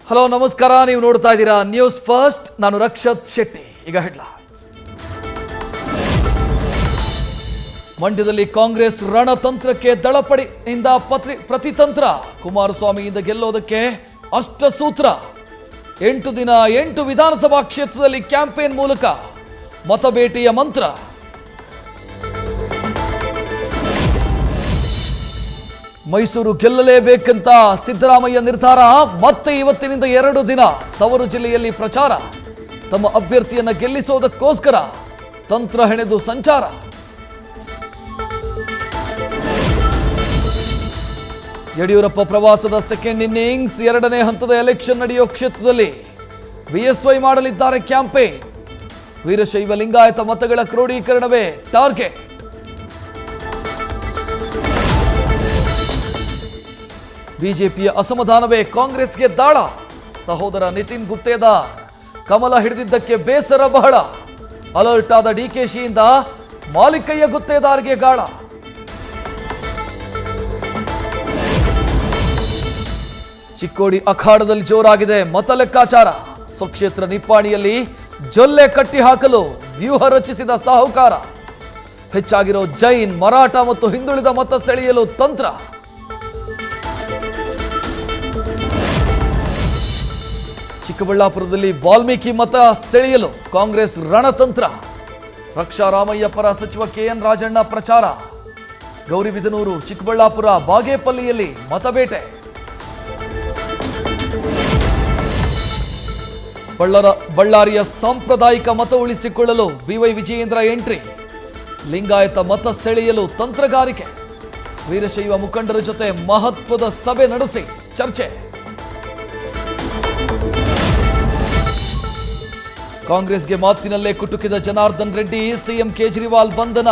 Hello ನಮಸ್ಕಾರ, ನೀವು ನೋಡ್ತಾ ಇದ್ದೀರಾ ನ್ಯೂಸ್ ಫಸ್ಟ್. ನಾನು ರಕ್ಷತ್ ಶೆಟ್ಟಿ. ಈಗ ಹೆಡ್ಲೈನ್ಸ್. ಮಂಡ್ಯದಲ್ಲಿ ಕಾಂಗ್ರೆಸ್ ರಣತಂತ್ರಕ್ಕೆ ದಳಪಡಿಯಿಂದ ಪ್ರತಿತಂತ್ರ. ಕುಮಾರಸ್ವಾಮಿಯಿಂದ ಗೆಲ್ಲೋದಕ್ಕೆ ಅಷ್ಟಸೂತ್ರ. 8 ದಿನ 8 ವಿಧಾನಸಭಾ ಕ್ಷೇತ್ರದಲ್ಲಿ ಕ್ಯಾಂಪೇನ್ ಮೂಲಕ ಮತಬೇಟೆಯ ಮಂತ್ರ. ಮೈಸೂರು ಗೆಲ್ಲಲೇಬೇಕಂತ ಸಿದ್ದರಾಮಯ್ಯ ನಿರ್ಧಾರ. ಮತ್ತೆ ಇವತ್ತಿನಿಂದ 2 ದಿನ ತವರು ಜಿಲ್ಲೆಯಲ್ಲಿ ಪ್ರಚಾರ. ತಮ್ಮ ಅಭ್ಯರ್ಥಿಯನ್ನ ಗೆಲ್ಲಿಸೋದಕ್ಕೋಸ್ಕರ ತಂತ್ರ ಹೆಣೆದು ಸಂಚಾರ. ಯಡಿಯೂರಪ್ಪ ಪ್ರವಾಸದ ಸೆಕೆಂಡ್ ಇನ್ನಿಂಗ್ಸ್. 2ನೇ ಹಂತದ ಎಲೆಕ್ಷನ್ ನಡೆಯೋ ಕ್ಷೇತ್ರದಲ್ಲಿ ಬಿಎಸ್ವೈ ಮಾಡಲಿದ್ದಾರೆ ಕ್ಯಾಂಪೇನ್. ವೀರಶೈವ ಲಿಂಗಾಯತ ಮತಗಳ ಕ್ರೋಢೀಕರಣವೇ ಟಾರ್ಗೆಟ್. ಬಿಜೆಪಿಯ ಅಸಮಾಧಾನವೇ ಕಾಂಗ್ರೆಸ್ಗೆ ದಾಳ. ಸಹೋದರ ನಿತಿನ್ ಗುತ್ತೇದಾರ್ ಕಮಲ ಹಿಡಿದಿದ್ದಕ್ಕೆ ಬೇಸರ ಬಹಳ. ಅಲರ್ಟ್ ಆದ ಡಿಕೆಶಿಯಿಂದ ಮಾಲಿಕಯ್ಯ ಗುತ್ತೇದಾರ್ಗೆ ಗಾಳ. ಚಿಕ್ಕೋಡಿ ಅಖಾಡದಲ್ಲಿ ಜೋರಾಗಿದೆ ಮತ ಲೆಕ್ಕಾಚಾರ. ಸ್ವಕ್ಷೇತ್ರ ನಿಪ್ಪಾಣಿಯಲ್ಲಿ ಜೊಲ್ಲೆ ಕಟ್ಟಿ ಹಾಕಲು ವ್ಯೂಹ ರಚಿಸಿದ ಸಾಹುಕಾರ. ಹೆಚ್ಚಾಗಿರೋ ಜೈನ್, ಮರಾಠ ಮತ್ತು ಹಿಂದುಳಿದ ಮತ ಸೆಳೆಯಲು ತಂತ್ರ. ಚಿಕ್ಕಬಳ್ಳಾಪುರದಲ್ಲಿ ವಾಲ್ಮೀಕಿ ಮತ ಸೆಳೆಯಲು ಕಾಂಗ್ರೆಸ್ ರಣತಂತ್ರ. ರಕ್ಷಾ ರಾಮಯ್ಯ ಪರ ಸಚಿವ ಕೆಎನ್ ರಾಜಣ್ಣ ಪ್ರಚಾರ. ಗೌರಿಬಿದನೂರು, ಚಿಕ್ಕಬಳ್ಳಾಪುರ, ಬಾಗೇಪಲ್ಲಿಯಲ್ಲಿ ಮತಬೇಟೆ. ಬಳ್ಳಾರಿಯ ಸಾಂಪ್ರದಾಯಿಕ ಮತ ಉಳಿಸಿಕೊಳ್ಳಲು ಬಿವೈ ವಿಜಯೇಂದ್ರ ಎಂಟ್ರಿ. ಲಿಂಗಾಯತ ಮತ ಸೆಳೆಯಲು ತಂತ್ರಗಾರಿಕೆ. ವೀರಶೈವ ಮುಖಂಡರ ಜೊತೆ ಮಹತ್ವದ ಸಭೆ ನಡೆಸಿ ಚರ್ಚೆ. ಕಾಂಗ್ರೆಸ್ಗೆ ಮಾತಿನಲ್ಲೇ ಕುಟುಕಿದ ಜನಾರ್ದನ್ ರೆಡ್ಡಿ. ಸಿಎಂ ಕೇಜ್ರಿವಾಲ್ ಬಂಧನ.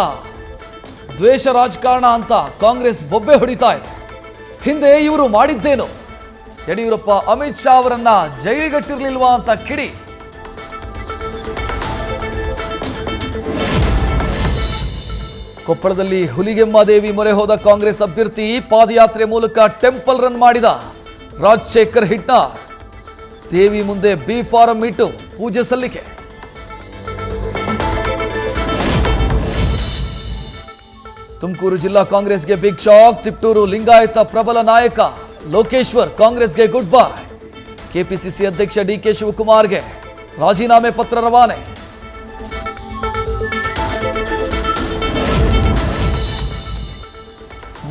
ದ್ವೇಷ ರಾಜಕಾರಣ ಅಂತ ಕಾಂಗ್ರೆಸ್ ಬೊಬ್ಬೆ ಹೊಡಿತಾ ಇದೆ. ಹಿಂದೆ ಇವರು ಮಾಡಿದ್ದೇನು? ಯಡಿಯೂರಪ್ಪ ಅಮಿತ್ ಶಾ ಅವರನ್ನ ಜೈಲಿಗಟ್ಟಿರ್ಲಿಲ್ವಾ ಅಂತ ಕಿಡಿ. ಕೊಪ್ಪಳದಲ್ಲಿ ಹುಲಿಗೆಮ್ಮಾದೇವಿ ಮೊರೆ ಹೋದ ಕಾಂಗ್ರೆಸ್ ಅಭ್ಯರ್ಥಿ. ಪಾದಯಾತ್ರೆ ಮೂಲಕ ಟೆಂಪಲ್ ರನ್ ಮಾಡಿದ ರಾಜಶೇಖರ್ ಹಿಟ್ನಾರ್. ದೇವಿ ಮುಂದೆ ಬಿ ಫಾರಂ ಇಟ್ಟು ಪೂಜೆ ಸಲ್ಲಿಕೆ. ತುಮಕೂರು ಜಿಲ್ಲಾ ಕಾಂಗ್ರೆಸ್ಗೆ ಬಿಗ್ ಶಾಕ್. ತಿಪ್ಟೂರು ಲಿಂಗಾಯತ ಪ್ರಬಲ ನಾಯಕ ಲೋಕೇಶ್ವರ್ ಕಾಂಗ್ರೆಸ್ಗೆ ಗುಡ್ ಬೈ. ಕೆಪಿಸಿಸಿ ಅಧ್ಯಕ್ಷ ಡಿಕೆ ಶಿವಕುಮಾರ್ಗೆ ರಾಜೀನಾಮೆ ಪತ್ರ ರವಾನೆ.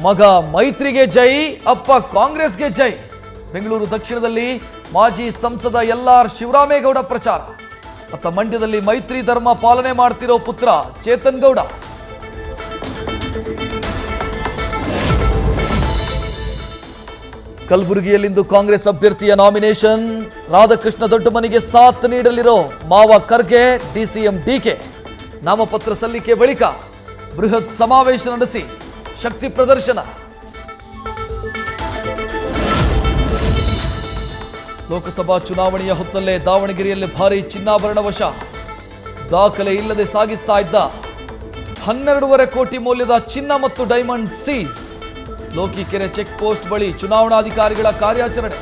ಮಗ ಮೈತ್ರಿಗೆ ಜೈ, ಅಪ್ಪ ಕಾಂಗ್ರೆಸ್ಗೆ ಜೈ. ಬೆಂಗಳೂರು ದಕ್ಷಿಣದಲ್ಲಿ ಮಾಜಿ ಸಂಸದ ಎಲ್ಆರ್ ಶಿವರಾಮೇಗೌಡ ಪ್ರಚಾರ. ಮತ್ತು ಮಂಡ್ಯದಲ್ಲಿ ಮೈತ್ರಿ ಧರ್ಮ ಪಾಲನೆ ಮಾಡ್ತಿರೋ ಪುತ್ರ ಚೇತನ್ ಗೌಡ. ಕಲಬುರಗಿಯಲ್ಲಿಂದು ಕಾಂಗ್ರೆಸ್ ಅಭ್ಯರ್ಥಿಯ ನಾಮಿನೇಷನ್. ರಾಧಾಕೃಷ್ಣ ದೊಡ್ಡಮನಿಗೆ ಸಾಥ್ ನೀಡಲಿರೋ ಮಾವ ಖರ್ಗೆ, ಡಿಸಿಎಂ ಡಿಕೆ. ನಾಮಪತ್ರ ಸಲ್ಲಿಕೆ ಬಳಿಕ ಬೃಹತ್ ಸಮಾವೇಶ ನಡೆಸಿ ಶಕ್ತಿ ಪ್ರದರ್ಶನ. ಲೋಕಸಭಾ ಚುನಾವಣೆಯ ಹೊತ್ತಲ್ಲೇ ದಾವಣಗೆರೆಯಲ್ಲಿ ಭಾರೀ ಚಿನ್ನಾಭರಣ ವಶ. ದಾಖಲೆ ಇಲ್ಲದೆ ಸಾಗಿಸ್ತಾ ಇದ್ದ 12.5 ಕೋಟಿ ಮೌಲ್ಯದ ಚಿನ್ನ ಮತ್ತು diamond seize. Lokikere check post ಬಳಿ ಚುನಾವಣಾಧಿಕಾರಿಗಳ ಕಾರ್ಯಾಚರಣೆ.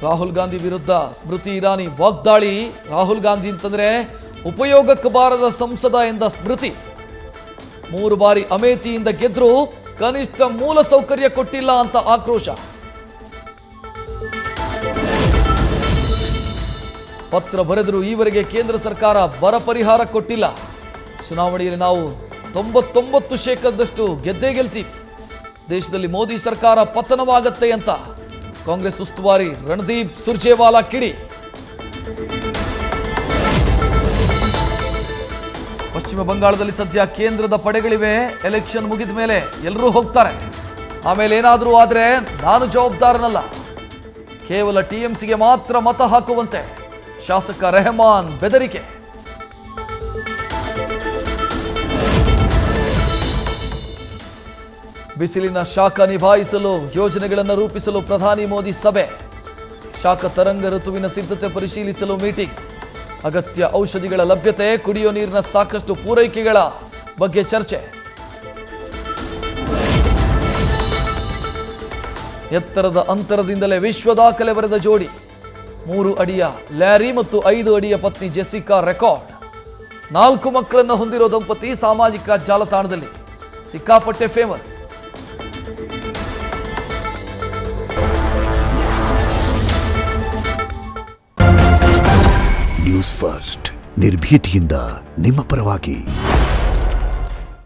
ರಾಹುಲ್ ಗಾಂಧಿ ವಿರುದ್ಧ ಸ್ಮೃತಿ ಇರಾನಿ ವಾಗ್ದಾಳಿ. ರಾಹುಲ್ ಗಾಂಧಿ ಅಂತಂದ್ರೆ ಉಪಯೋಗಕ್ಕೆ ಬಾರದ ಸಂಸದ ಎಂದ ಸ್ಮೃತಿ. 3 ಬಾರಿ ಅಮೇಥಿಯಿಂದ ಗೆದ್ರು ಕನಿಷ್ಠ ಮೂಲ ಸೌಕರ್ಯ ಕೊಟ್ಟಿಲ್ಲ ಅಂತ ಆಕ್ರೋಶ. ಪತ್ರ ಬರೆದರೂ ಈವರೆಗೆ ಕೇಂದ್ರ ಸರ್ಕಾರ ಬರ ಪರಿಹಾರ ಕೊಟ್ಟಿಲ್ಲ. ಚುನಾವಣೆಯಲ್ಲಿ ನಾವು 99% ಗೆದ್ದೇ ಗೆಲ್ತೀವಿ. ದೇಶದಲ್ಲಿ ಮೋದಿ ಸರ್ಕಾರ ಪತನವಾಗತ್ತೆ ಅಂತ ಕಾಂಗ್ರೆಸ್ ಉಸ್ತುವಾರಿ ರಣದೀಪ್ ಸುರ್ಜೇವಾಲಾ ಕಿಡಿ. ಪಶ್ಚಿಮ ಬಂಗಾಳದಲ್ಲಿ ಸದ್ಯ ಕೇಂದ್ರದ ಪಡೆಗಳಿವೆ. ಎಲೆಕ್ಷನ್ ಮುಗಿದ ಮೇಲೆ ಎಲ್ಲರೂ ಹೋಗ್ತಾರೆ. ಆಮೇಲೆ ಏನಾದರೂ ಆದರೆ ನಾನು ಜವಾಬ್ದಾರನಲ್ಲ. ಕೇವಲ ಟಿಎಂಸಿಗೆ ಮಾತ್ರ ಮತ ಹಾಕುವಂತೆ ಶಾಸಕ ರೆಹಮಾನ್ ಬೆದರಿಕೆ. ಬಿಸಿಲಿನ ಶಾಖ ನಿಭಾಯಿಸಲು ಯೋಜನೆಗಳನ್ನು ರೂಪಿಸಲು ಪ್ರಧಾನಿ ಮೋದಿ ಸಭೆ. ಶಾಖ ತರಂಗ ಋತುವಿನ ಸಿದ್ಧತೆ ಪರಿಶೀಲಿಸಲು ಮೀಟಿಂಗ್. ಅಗತ್ಯ ಔಷಧಿಗಳ ಲಭ್ಯತೆ, ಕುಡಿಯೋ ನೀರಿನ ಸಾಕಷ್ಟು ಪೂರೈಕೆಗಳ ಬಗ್ಗೆ ಚರ್ಚೆ. ಎತ್ತರದ ಅಂತರದಿಂದಲೇ ವಿಶ್ವ ದಾಖಲೆ ಬರೆದ ಜೋಡಿ. 3 ಅಡಿಯ ಲ್ಯಾರಿ ಮತ್ತು 5 ಅಡಿಯ ಪತ್ನಿ ಜೆಸಿಕಾ ರೆಕಾರ್ಡ್. 4 ಮಕ್ಕಳನ್ನು ಹೊಂದಿರೋ ದಂಪತಿ ಸಾಮಾಜಿಕ ಜಾಲತಾಣದಲ್ಲಿ ಸಿಕ್ಕಾಪಟ್ಟೆ ಫೇಮಸ್. ನ್ಯೂಸ್ ಫಸ್ಟ್ ನಿರ್ಭೀತಿಯಿಂದ ನಿಮ್ಮ ಪರವಾಗಿ.